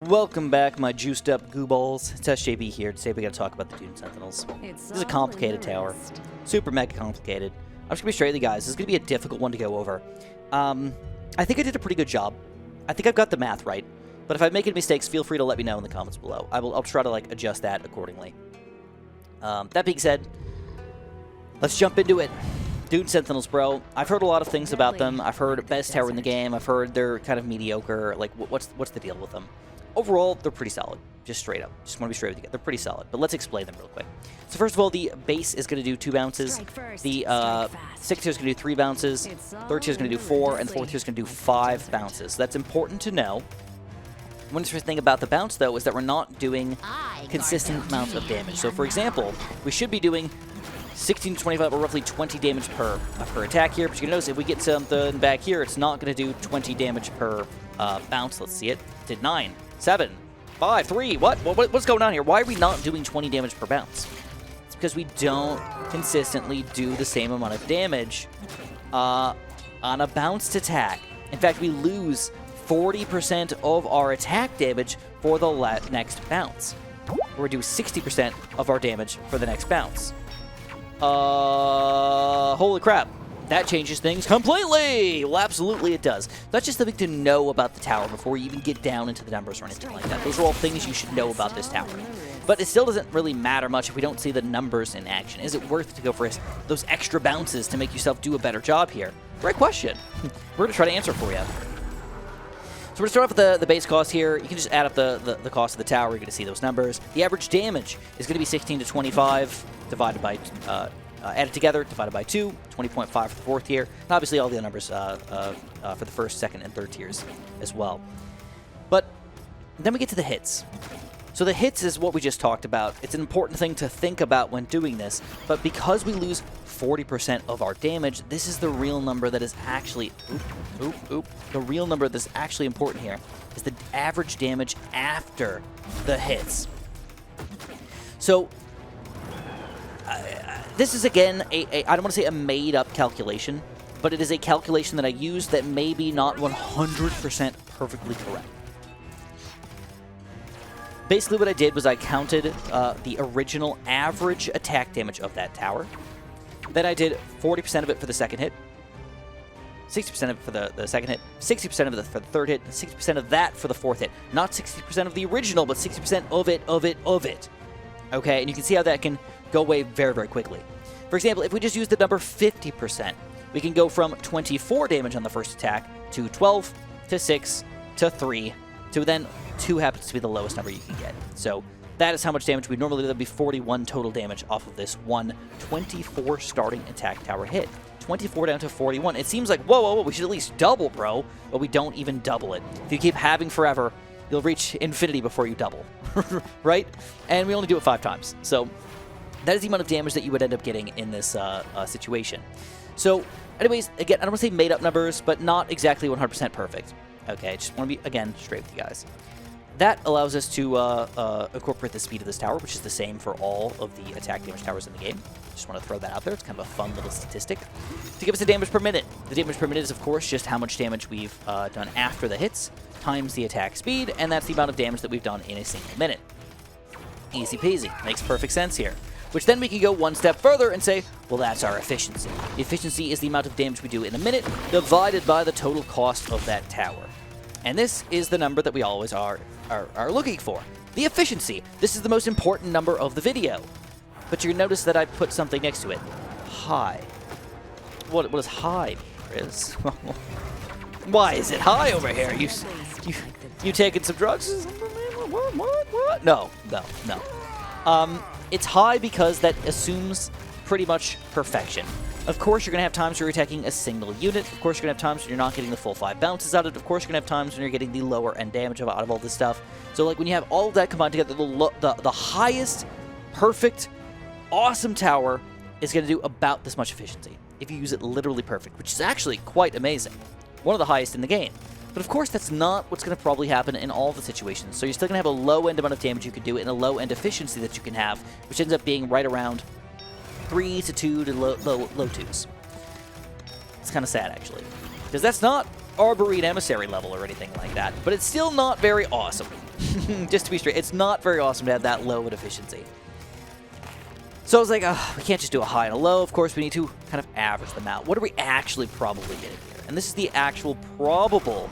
Welcome back, my juiced up goo balls. It's SJB here. Today we gotta talk about the Dune Sentinels. This is a complicated tower. Super mega complicated. I'm just gonna be straight with you guys. This is gonna be a difficult one to go over. I think I did a pretty good job. I think I've got the math right. But if I make any mistakes, feel free to let me know in the comments below. I'll try to adjust that accordingly. That being said, let's jump into it. Dune Sentinels, bro. I've heard a lot of things about them. I've heard best tower in the game. I've heard they're kind of mediocre. Like, what's the deal with them? Overall, they're pretty solid. Just straight up. Just want to be straight with you. They're pretty solid. But let's explain them real quick. So first of all, the base is going to do 2 bounces. The second tier is going to do 3 bounces. Third tier is going to do 4, and fourth tier is going to do 5 bounces. So that's important to know. One interesting thing about the bounce, though, is that we're not doing consistent amounts of damage. So for example, we should be doing 16 to 25, or roughly 20 damage per attack here. But you're going to notice if we get something back here, it's not going to do 20 damage per bounce. Let's see it. It did 9, 7, 5, 3. What's going on here? Why are we not doing 20 damage per bounce? It's because we don't consistently do the same amount of damage on a bounced attack. In fact, we lose 40% of our attack damage for the next bounce. We're do 60% of our damage for the next bounce. Holy crap. That changes things completely! Well, absolutely it does. That's just something to know about the tower before you even get down into the numbers or anything like that. Those are all things you should know about this tower. But it still doesn't really matter much if we don't see the numbers in action. Is it worth it to go for those extra bounces to make yourself do a better job here? Great question. We're going to try to answer it for you. So we're going to start off with the base cost here. You can just add up the cost of the tower. You're going to see those numbers. The average damage is going to be 16 to 25 divided by... added together, divided by 2, 20.5 for the fourth tier, and obviously all the other numbers for the first, second, and third tiers as well. But then we get to the hits. So the hits is what we just talked about. It's an important thing to think about when doing this, but because we lose 40% of our damage, this is the real number that is actually... The real number that's actually important here is the average damage after the hits. So... this is, again, I don't want to say a made-up calculation, but it is a calculation that I use that may be not 100% perfectly correct. Basically, what I did was I counted the original average attack damage of that tower. Then I did 40% of it for the second hit, 60% of it for the second hit, 60% of it for the third hit, and 60% of that for the fourth hit. Not 60% of the original, but 60% of it. Okay, and you can see how that can go away very, very quickly. For example, if we just use the number 50%, we can go from 24 damage on the first attack to 12 to 6 to 3 to then 2 happens to be the lowest number you can get. So that is how much damage we normally do. That would be 41 total damage off of this one 24 starting attack tower hit. 24 down to 41. It seems like, whoa, we should at least double, bro. But we don't even double it. If you keep having forever, you'll reach infinity before you double, right? And we only do it 5 times. So that is the amount of damage that you would end up getting in this situation. So anyways, again, I don't want to say made up numbers, but not exactly 100% perfect. Okay, just want to be, again, straight with you guys. That allows us to incorporate the speed of this tower, which is the same for all of the attack damage towers in the game. Just want to throw that out there. It's kind of a fun little statistic to give us the damage per minute. The damage per minute is, of course, just how much damage we've done after the hits times the attack speed, and that's the amount of damage that we've done in a single minute. Easy peasy. Makes perfect sense here. Which then we can go one step further and say, well, that's our efficiency. The efficiency is the amount of damage we do in a minute divided by the total cost of that tower. And this is the number that we always are looking for. The efficiency. This is the most important number of the video. But you'll notice that I put something next to it. High. What does high mean, Chris? Why is it high over here? You taking some drugs? What? No. It's high because that assumes pretty much perfection. Of course, you're going to have times where you're attacking a single unit. Of course, you're going to have times when you're not getting the full 5 bounces out of it. Of course, you're going to have times when you're getting the lower end damage out of all this stuff. So, like, when you have all of that combined together, the highest, perfect, awesome tower is going to do about this much efficiency if you use it literally perfect, which is actually quite amazing. One of the highest in the game. But of course, that's not what's going to probably happen in all the situations. So you're still going to have a low-end amount of damage you can do and a low-end efficiency that you can have, which ends up being right around 3 to 2 to low 2s. It's kind of sad, actually. Because that's not Arborete Emissary level or anything like that, but it's still not very awesome. Just to be straight, it's not very awesome to have that low of efficiency. So I was like, we can't just do a high and a low. Of course, we need to kind of average them out. What are we actually probably getting here? And this is the actual probable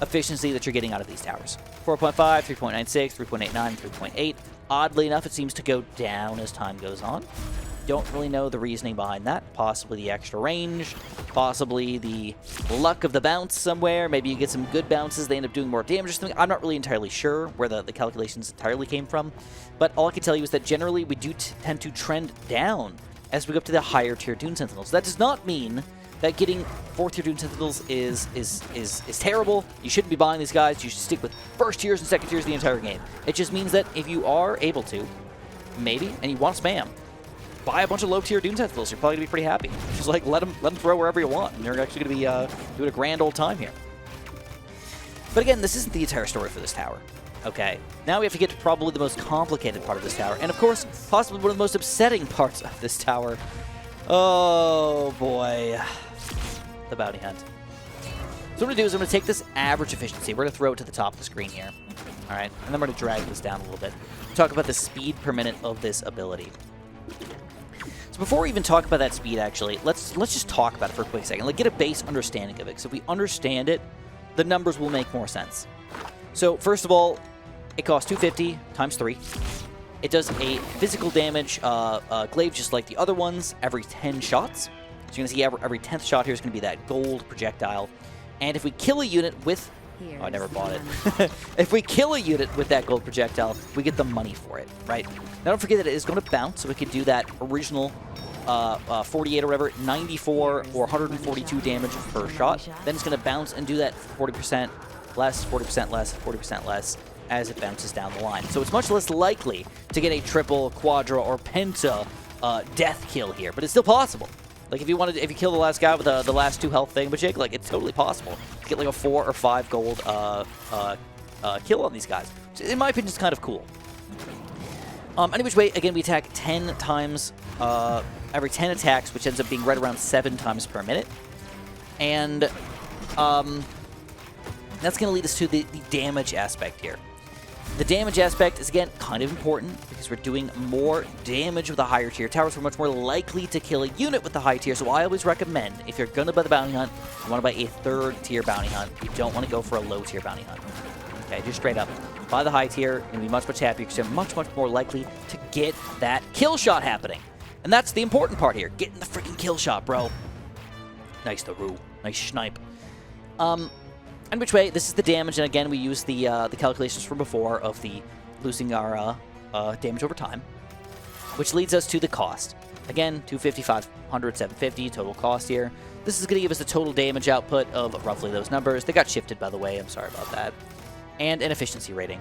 efficiency that you're getting out of these towers. 4.5, 3.96, 3.89, 3.8. Oddly enough, it seems to go down as time goes on. Don't really know the reasoning behind that. Possibly the extra range, possibly the luck of the bounce somewhere. Maybe you get some good bounces, they end up doing more damage or something. I'm not really entirely sure where the calculations entirely came from. But all I can tell you is that generally we do tend to trend down as we go up to the higher tier Dune Sentinels. That does not mean that getting 4th tier Dune Sentinels is terrible. You shouldn't be buying these guys. You should stick with 1st tiers and 2nd tiers the entire game. It just means that if you are able to, maybe, and you want to spam, buy a bunch of low-tier Dune Sentinels. You're probably going to be pretty happy. Just like let them throw wherever you want, and you're actually going to be doing a grand old time here. But again, this isn't the entire story for this tower. Okay, now we have to get to probably the most complicated part of this tower, and of course, possibly one of the most upsetting parts of this tower. Oh boy, the bounty hunt. So what I'm going to do is I'm going to take this average efficiency. We're going to throw it to the top of the screen here. All right, and then I'm going to drag this down a little bit. Talk about the speed per minute of this ability. So before we even talk about that speed, actually, let's just talk about it for a quick second. Like, get a base understanding of it. Because if we understand it, the numbers will make more sense. So first of all, it costs 250 times 3. It does a physical damage glaive just like the other ones every 10 shots. So you're going to see every 10th shot here is going to be that gold projectile. And if we kill a unit with... Oh, I never bought it. If we kill a unit with that gold projectile, we get the money for it, right? Now don't forget that it is going to bounce, so we can do that original 48 or whatever, 94 or 142 damage per shot. Then it's going to bounce and do that 40% less, 40% less, 40% less as it bounces down the line. So it's much less likely to get a triple, quadra, or penta death kill here, but it's still possible. Like if you kill the last guy with the last 2 health thing, but Jake, like it's totally possible to get like a 4 or 5 gold kill on these guys. Which in my opinion, is kind of cool. Any which way, again, we attack 10 times every 10 attacks, which ends up being right around 7 times per minute. And that's going to lead us to the damage aspect here. The damage aspect is, again, kind of important because we're doing more damage with the higher tier towers. We're much more likely to kill a unit with the high tier, so I always recommend, if you're going to buy the bounty hunt, you want to buy a 3rd tier bounty hunt. You don't want to go for a low tier bounty hunt. Okay, just straight up. Buy the high tier, and be much happier because you're much more likely to get that kill shot happening. And that's the important part here. Getting the freaking kill shot, bro. Nice Naru. Nice snipe. And which way, this is the damage, and again, we use the calculations from before of the losing our damage over time, which leads us to the cost. Again, 250, 500, 750 total cost here. This is going to give us the total damage output of roughly those numbers. They got shifted, by the way. I'm sorry about that. And an efficiency rating.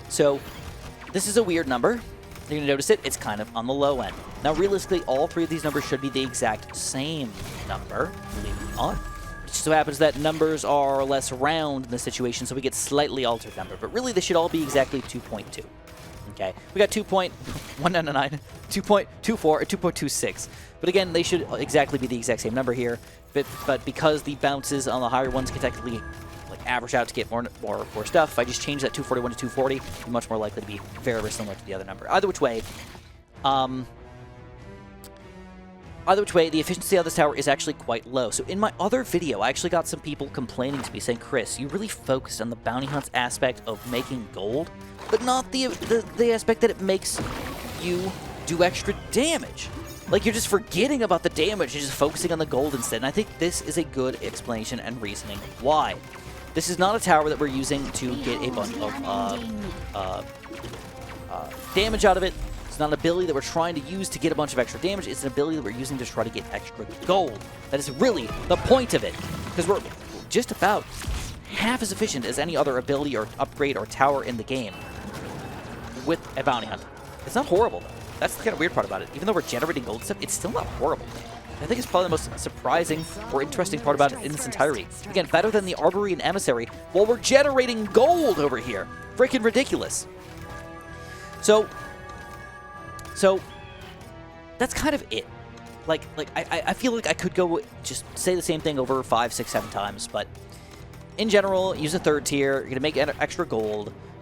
So this is a weird number. You're going to notice it. It's kind of on the low end. Now, realistically, all 3 of these numbers should be the exact same number, believe it or not. It just so happens that numbers are less round in this situation, so we get slightly altered number. But really, they should all be exactly 2.2. Okay, we got 2.199, 2.24, and 2.26. But again, they should exactly be the exact same number here. But because the bounces on the higher ones can technically like average out to get more stuff, if I just change that 241 to 240, I'm much more likely to be very similar to the other number. Either which way, the efficiency of this tower is actually quite low. So in my other video, I actually got some people complaining to me saying, Chris, you really focused on the bounty hunts aspect of making gold, but not the aspect that it makes you do extra damage. Like, you're just forgetting about the damage and just focusing on the gold instead. And I think this is a good explanation and reasoning why. This is not a tower that we're using to get a bunch of damage out of it. It's not an ability that we're trying to use to get a bunch of extra damage. It's an ability that we're using to try to get extra gold. That is really the point of it. Because we're just about half as efficient as any other ability or upgrade or tower in the game with a bounty hunt. It's not horrible, though. That's the kind of weird part about it. Even though we're generating gold stuff, it's still not horrible. I think it's probably the most surprising or interesting part about it in its entirety. Again, better than the Arbory and Emissary while we're generating gold over here. Freaking ridiculous. So that's kind of it. Like I feel like I could go just say the same thing over 5, 6, 7 times, but in general, use a 3rd tier. You're gonna make extra gold.